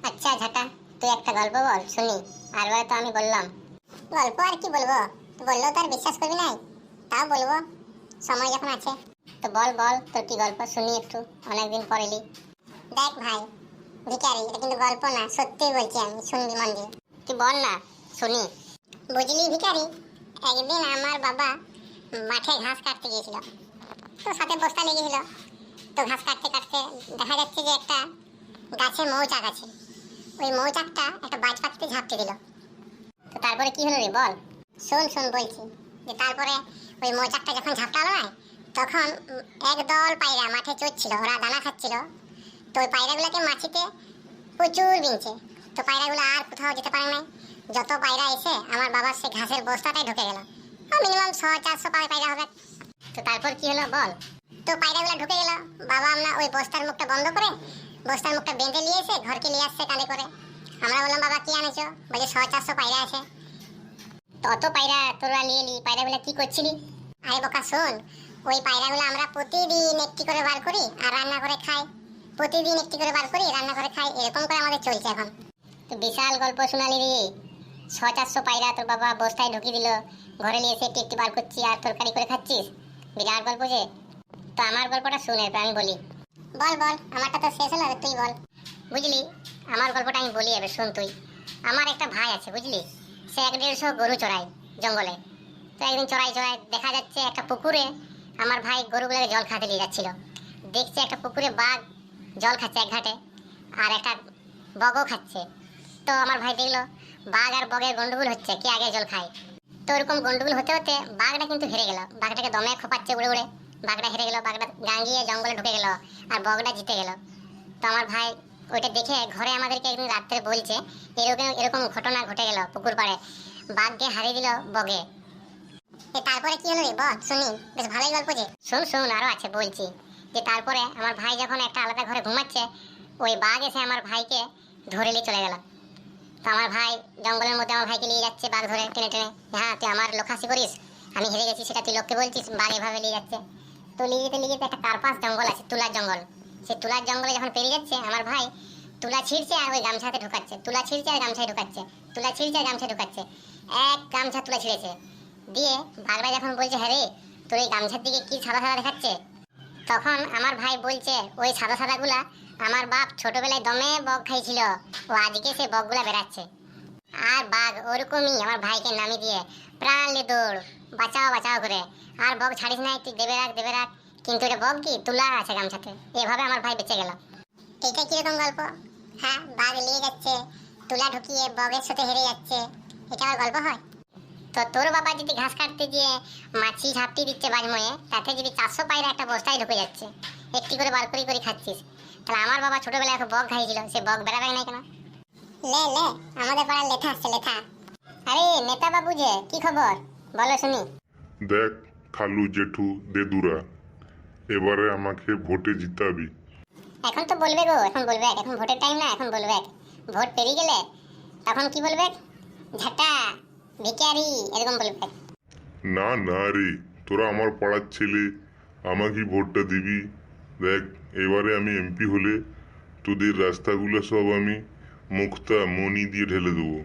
আচ্ছা ঝাঁটা, তুই একটা গল্প বল শুনি। আর তো আমি বললাম। গল্প আর কি বলবো, বললেও তার বিশ্বাস করবি নাই, তাও বলবো সময় যখন আছে। তো বল বল, তোর কি গল্প শুনি একটু, অনেকদিন পর এলি। দেখ ভাই ভিখারি, এটা কিন্তু গল্প না, সত্যি বলছি, আমি শুনবি মন দিয়ে। তুই বল না শুনি। বুঝলি ভিখারি, একদিন আমার বাবা মাঠে ঘাস কাটতে গিয়েছিল, তো সাথে বস্তা লেগেছিল। তো ঘাস কাটতে কাটতে দেখা যাচ্ছে যে একটা গাছে মৌচাক আছে। ওই মৌচাকটা একটা বাজ পাখিতে ঝাঁপতে দিল। তো তারপরে কি হলো রে বল। শোন শোন বলছি, যে তারপরে ওই মৌচাকটা যখন ঝাপটালো না, তখন একদল পায়রা মাঠে চড়ছিল, ওরা দানা খাচ্ছিল। তো ওই পায়রাগুলোকে মাছিতে প্রচুর বিনছে। তো পায়রাগুলো আর কোথাও যেতে পারে নাই। যত পায়রা এসে আমার বাবার সে ঘাসের বস্তাটাই ঢুকে গেল। মিনিমাম 100-400 পায়রা হবে। তো তারপর কি হলো বল। তো পায়রাগুলো ঢুকে গেল, বাবা আমরা ওই বস্তার মুখটা বন্ধ করে বস্তার মুখটা বেঁধে নিয়ে এসে ঘরকে নিয়ে আসছে কালে করে। আমরা বললাম বাবা কি আনেছো, বলে 100-400 পায়রা আছে। তো অত পায়রা তোরা নিয়ে এলি, পায়রাগুলো কি করছিলি? আরে বোকা শোন, ওই পায়রাগুলো আমরা প্রতিদিন একটি করে বার করি আর রান্না করে খাই। প্রতিদিন একটি করে বার করি, রান্না করে খাই, এরকম করে আমাদের চলছে এখন। তো বিশাল গল্প শোনালি রে। 100-400 পায়রা তোর বাবা বস্তায় ঢুকিয়ে দিল, ঘরে নিয়ে এসে একটি একটি বার করছি আর তরকারি করে খাচ্ছিস, বিরাট গল্প যে। তো আমার গল্পটা শুনে আমি বলি। বল বল, আমারটা তো শেষ হলো, তুই বল। বুঝলি, আমার গল্পটা আমি বলি, এবার শোন তুই। আমার একটা ভাই আছে বুঝলি, সে 150 গরু চড়ায় জঙ্গলে। তো একদিন চড়াই চড়াই দেখা যাচ্ছে একটা পুকুরে আমার ভাই গরুগুলোকে জল খাতে নিয়ে যাচ্ছিল। দেখছে একটা পুকুরে বাঘ জল খাচ্ছে এক ঘাটে, আর একটা বগও খাচ্ছে। তো আমার ভাই দেখলো বাঘ আর বগের গন্ডগোল হচ্ছে, কে আগে জল খায়। তো ওরকম গন্ডগোল হতে হতে বাঘটা কিন্তু হেরে গেল, বাঘটাকে দমে খোপাচ্ছে উড়ে উড়ে। বাঘটা হেরে গেল, বাঘটা গাঙ্গিয়ে জঙ্গলে ঢুকে গেল, আর বগটা জিতে গেল। তো আমার ভাই ওইটা দেখে ঘরে আমাদেরকে একদিন রাত্রে বলছে এরকম এরকম ঘটনা ঘটে গেল পুকুর পাড়ে, বাঘকে হারিয়ে দিল বগে। তারপরে কি হলো রে বল শুনি, বেশ ভালোই গল্প যে। শুন শুন, আরো আছে বলছি। যে তারপরে আমার ভাই যখন একটা আলাদা ঘরে ঘুমাচ্ছে, ওই বাঘ এসে আমার ভাইকে ধরে নিয়ে চলে গেল। তো আমার ভাই জঙ্গলের মধ্যে আমার ভাইকে নিয়ে যাচ্ছে বাঘ ধরে টেনে টেনে। হ্যাঁ তুই আমার লোকাসি করিস, আমি হেরে গেছি সেটা তুই লোককে বলছিস, বাঘ এভাবে নিয়ে যাচ্ছে। তো নিয়ে যেতে একটা কার্পাস জঙ্গল আছে, তুলার জঙ্গল। সেই তুলার জঙ্গলে যখন পেরিয়ে যাচ্ছে আমার ভাই তুলা ছিঁড়ছে আর ওই গামছাতে ঢুকাচ্ছে, তুলা ছিঁড়ছে আর গামছায় ঢুকাচ্ছে, তুলা ছিঁড়ছে আর গামছায় ঢুকাচ্ছে। এক গামছা তুলা ছিঁড়েছে। দিয়ে বাঘরা যখন বলছে হ্যাঁ রে, তোর এই গামছার দিকে কি সাদা সাদা দেখাচ্ছে, তখন আমার ভাই বলছে ওই সাদা সাদা গুলা আমার বাপ ছোটবেলায় দমে বগ খাইছিল, ও আজকে সে বগগুলা বেড়াচ্ছে। আর বাঘ ওরকমই আমার ভাইকে নামিয়ে দিয়ে প্রাণ নিয়ে দৌড়, বাঁচাও বাঁচাও করে। আর বগ ছাড়িস নাই, তুই দেবে রাখ দেবে রাখ, কিন্তু এটা বগ কি তুলা আছে গামছাতে। এভাবে আমার ভাই বেঁচে গেল। এটা কিরকম গল্প? হ্যাঁ, বাঘ নিয়ে যাচ্ছে, তুলা ঢুকিয়ে বগের সাথে হেরে যাচ্ছে, এটা আর গল্প হয়? তো তোর বাবা যদি ঘাস কাটতে গিয়ে মাছি ঝাপটি দিচ্ছে বাজময়ে, তাতে যদি 400 পায়রা একটা বস্তায় ঢুকে যাচ্ছে, একটি করে বার করি করে খাচ্ছিস, তাহলে আমার বাবা ছোটবেলায় একটা বগ খাইছিল, সে বগ বেড়াবে না কেন? লে লে, আমাদের পাড়ার লেখা আসছে লেখা। আরে নেতা বাবু যে, কি খবর বলো শুনি। দেখ খালু জেঠু দেদুরা, এবারে আমাকে ভোটে জিতাবি। এখন তো বলবে গো, এখন বলবে, এখন ভোটের টাইম না, এখন বলবে। ভোট পেরিয়ে গেলে তখন কি বলবে, ঝাঁটা ভিখারি এরকম বলবে। না না রে, তোরা আমার পাড়ার ছেলে, আমাকে ভোটটা দিবি। দেখ এবারে আমি এমপি হলে তোদের রাস্তাগুলো সব আমি মুক্তা মনি দিয়ে ঢেলে দেবো।